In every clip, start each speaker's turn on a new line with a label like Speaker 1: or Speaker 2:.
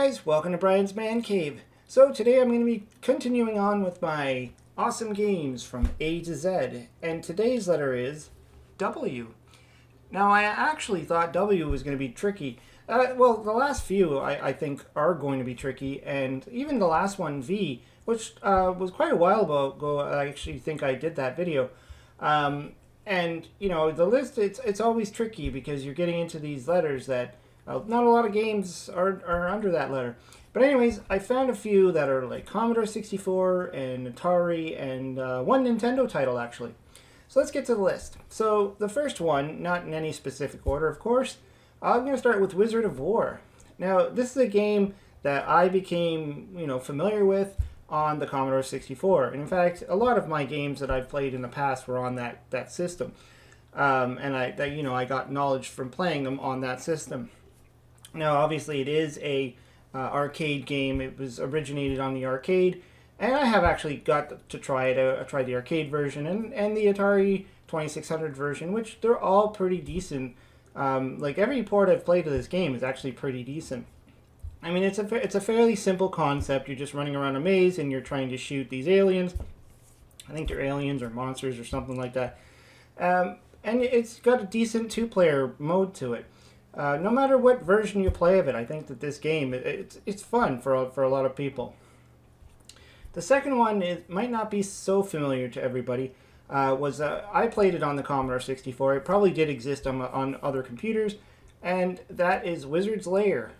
Speaker 1: guys, welcome to Brian's Man Cave. So today I'm going to be continuing on with my awesome games from A to Z, and today's letter is W. Now I actually thought W was going to be tricky. Well, the last few I think are going to be tricky, and even the last one, V, which was quite a while ago. I actually think I did that video. And you know, the list, it's always tricky because you're getting into these letters that not a lot of games are under that letter. But anyways, I found a few that are like Commodore 64 and Atari and one Nintendo title actually. So let's get to the list. So the first one, not in any specific order of course, I'm going to start with Wizard of War. Now this is a game that I became familiar with on the Commodore 64. And in fact, a lot of my games that I've played in the past were on that system. And I got knowledge from playing them on that system. Now, obviously, it is a arcade game. It was originated on the arcade, and I have actually got to try it out. I tried the arcade version and the Atari 2600 version, which they're all pretty decent. Like every port I've played of this game is actually pretty decent. I mean, it's a fairly simple concept. You're just running around a maze and you're trying to shoot these aliens. I think they're aliens or monsters or something like that. And it's got a decent two-player mode to it. No matter what version you play of it, I think that this game, it's fun for a lot of people. The second one might not be so familiar to everybody. I played it on the Commodore 64. It probably did exist on other computers, and that is Wizard's Lair.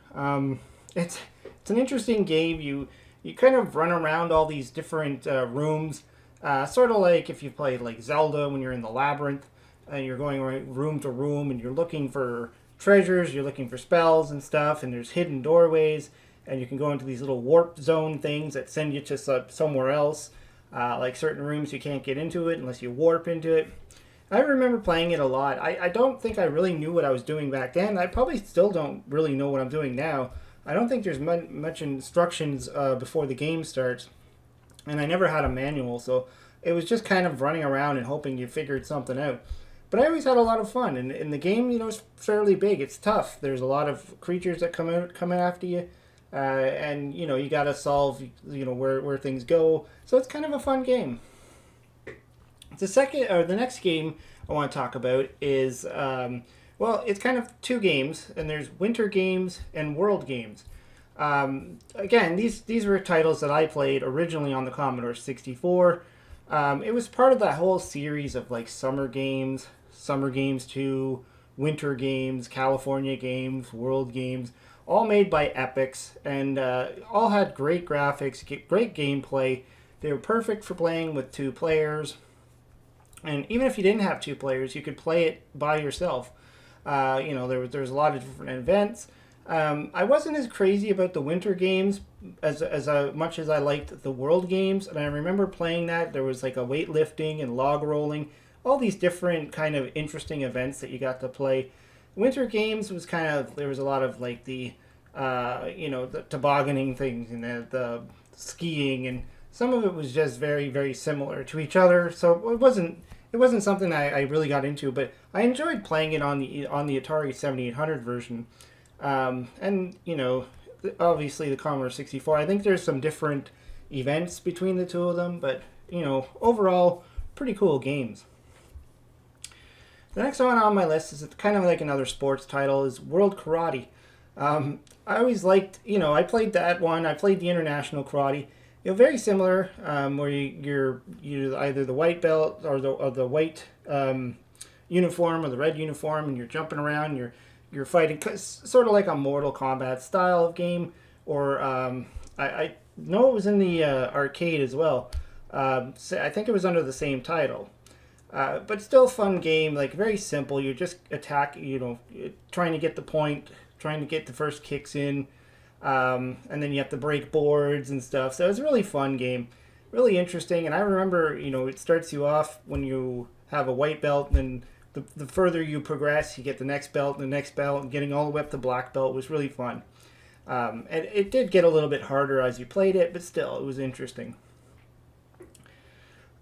Speaker 1: It's an interesting game. You kind of run around all these different rooms, sort of like if you played like Zelda when you're in the labyrinth, and you're going room to room, and you're looking for treasures, you're looking for spells and stuff, and there's hidden doorways, and you can go into these little warp zone things that send you to somewhere else. Like certain rooms you can't get into it unless you warp into it. I remember playing it a lot. I don't think I really knew what I was doing back then. I probably still don't really know what I'm doing now. I don't think there's much instructions before the game starts, and I never had a manual, so it was just kind of running around and hoping you figured something out. But I always had a lot of fun, and in the game, it's fairly big. It's tough. There's a lot of creatures that come after you, and you got to solve where things go. So it's kind of a fun game. The next game I want to talk about is it's kind of two games, and there's Winter Games and World Games. Again, these were titles that I played originally on the Commodore 64. It was part of that whole series of like Summer Games 2, Winter Games, California Games, World Games, all made by Epix, and all had great graphics, great gameplay. They were perfect for playing with two players, and even if you didn't have two players, you could play it by yourself. There was a lot of different events. I wasn't as crazy about the Winter Games as much as I liked the World Games, and I remember playing that. There was like a weightlifting and log rolling, all these different kind of interesting events that you got to play. Winter Games was there was a lot of like the tobogganing things and the skiing, and some of it was just very, very similar to each other. So it wasn't something I really got into, but I enjoyed playing it on the Atari 7800 version. And obviously the Commodore 64. I think there's some different events between the two of them, but overall pretty cool games. The next one on my list is kind of like another sports title, is World Karate. I always liked, I played that one. I played the International Karate. Very similar, where you're either the white belt or the white uniform or the red uniform, and you're jumping around. You're fighting, sort of like a Mortal Kombat style of game, or I know it was in the arcade as well. So I think it was under the same title. But still fun game, like very simple. You just attack, trying to get the point, trying to get the first kicks in, and then you have to break boards and stuff. So it's a really fun game, really interesting. And I remember, it starts you off when you have a white belt, and then the further you progress, you get the next belt and the next belt, and getting all the way up to black belt was really fun. And it did get a little bit harder as you played it, but still, it was interesting.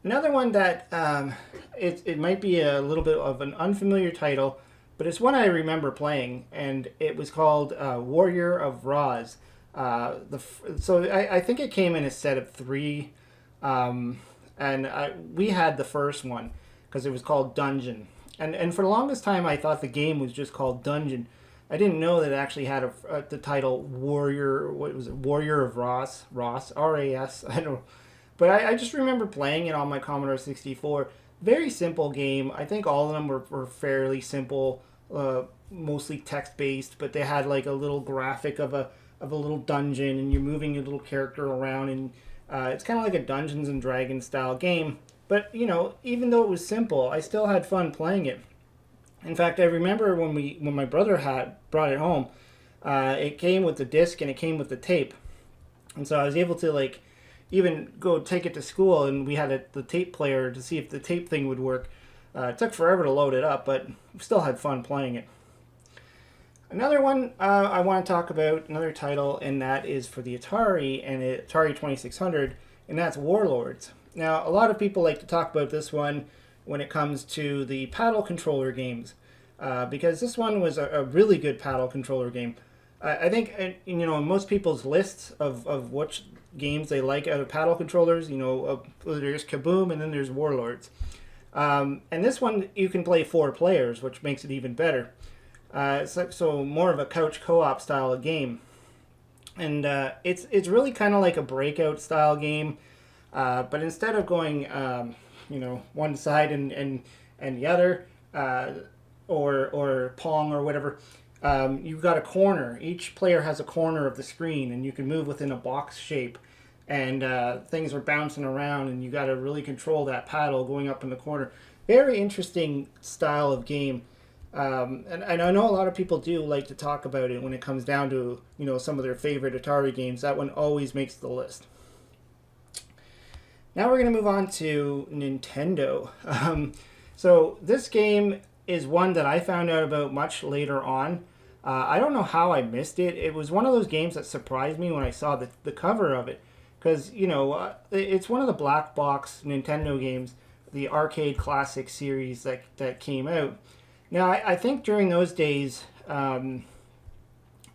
Speaker 1: Another one that it might be a little bit of an unfamiliar title, but it's one I remember playing, and it was called Warrior of Roz. So I think it came in a set of three, and we had the first one because it was called Dungeon. And for the longest time, I thought the game was just called Dungeon. I didn't know that it actually had the title Warrior. What was it? Warrior of Ross, RAS. I don't know. But I just remember playing it on my Commodore 64. Very simple game. I think all of them were fairly simple, mostly text based, but they had like a little graphic of a little dungeon, and you're moving your little character around, and it's kind of like a Dungeons and Dragons style game. But even though it was simple, I still had fun playing it. In fact, I remember when my brother had brought it home, it came with the disc and it came with the tape, and so I was able to like even go take it to school, and we had the tape player to see if the tape thing would work. It took forever to load it up, but we still had fun playing it. Another one I want to talk about, another title, and that is for the Atari and the Atari 2600, and that's Warlords. Now, a lot of people like to talk about this one when it comes to the paddle controller games, because this one was a really good paddle controller game. I think, in most people's lists of which games they like out of paddle controllers, there's Kaboom and then there's Warlords. And this one you can play 4 players, which makes it even better. So more of a couch co-op style of game, and it's really kind of like a breakout style game, but instead of going one side and the other, or Pong or whatever, you've got a corner. Each player has a corner of the screen, and you can move within a box shape, and things are bouncing around, and you got to really control that paddle going up in the corner. Very interesting style of game. And I know a lot of people do like to talk about it when it comes down to some of their favorite Atari games. That one always makes the list. Now we're going to move on to Nintendo. So this game is one that I found out about much later on. I don't know how I missed it. It was one of those games that surprised me when I saw the cover of it, because it's one of the black box Nintendo games, the arcade classic series that came out. Now, I think during those days, when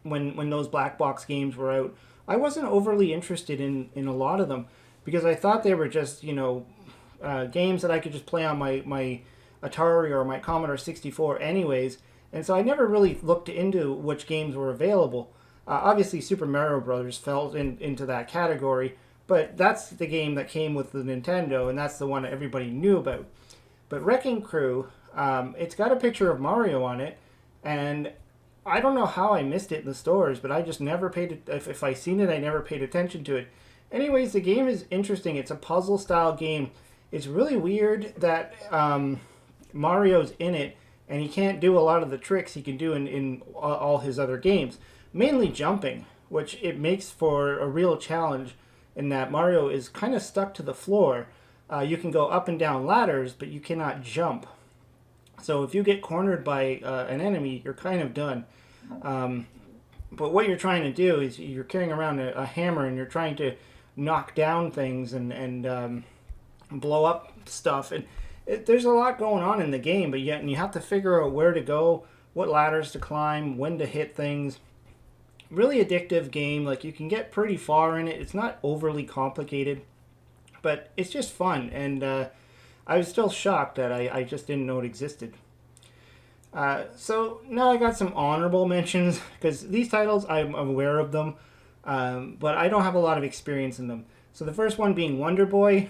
Speaker 1: those black box games were out, I wasn't overly interested in a lot of them, because I thought they were just, games that I could just play on my Atari or my Commodore 64 anyways, and so I never really looked into which games were available. Obviously, Super Mario Brothers fell into that category, but that's the game that came with the Nintendo, and that's the one that everybody knew about. But Wrecking Crew... it's got a picture of Mario on it, and I don't know how I missed it in the stores, but I just never paid it. If I seen it, I never paid attention to it. Anyways, the game is interesting. It's a puzzle-style game. It's really weird that Mario's in it, and he can't do a lot of the tricks he can do in all his other games. Mainly jumping, which it makes for a real challenge in that Mario is kind of stuck to the floor. You can go up and down ladders, but you cannot jump. So if you get cornered by an enemy, you're kind of done. But what you're trying to do is you're carrying around a hammer, and you're trying to knock down things and blow up stuff. And there's a lot going on in the game, but yet you have to figure out where to go, what ladders to climb, when to hit things. Really addictive game. Like, you can get pretty far in it. It's not overly complicated, but it's just fun. And I was still shocked that I just didn't know it existed. So now I got some honorable mentions, because these titles, I'm aware of them, but I don't have a lot of experience in them. So the first one being Wonder Boy.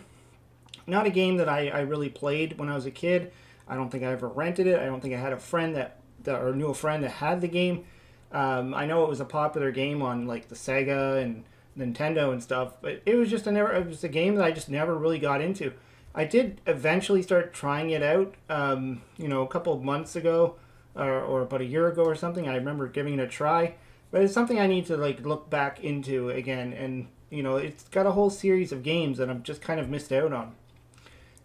Speaker 1: Not a game that I really played when I was a kid. I don't think I ever rented it. I don't think I had a friend or knew a friend that had the game. I know it was a popular game on like the Sega and Nintendo and stuff, but it was a game that I just never really got into. I did eventually start trying it out, a couple of months ago, or about a year ago or something. I remember giving it a try, but it's something I need to like look back into again. And it's got a whole series of games that I've just kind of missed out on.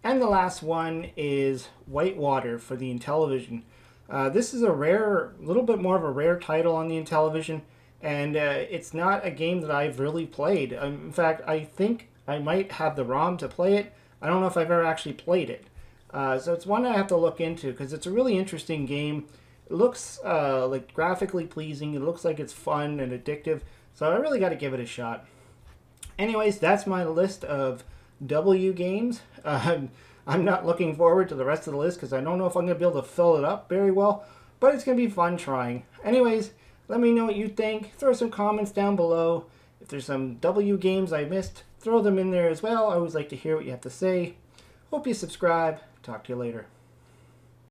Speaker 1: And the last one is Whitewater for the Intellivision. This is a little bit more of a rare title on the Intellivision, and it's not a game that I've really played. In fact, I think I might have the ROM to play it. I don't know if I've ever actually played it. So it's one I have to look into, because it's a really interesting game. It looks like graphically pleasing. It looks like it's fun and addictive. So I really got to give it a shot. Anyways, that's my list of W games. I'm not looking forward to the rest of the list because I don't know if I'm going to be able to fill it up very well. But it's going to be fun trying. Anyways, let me know what you think. Throw some comments down below. If there's some W games I missed, throw them in there as well. I always like to hear what you have to say. Hope you subscribe. Talk to you later.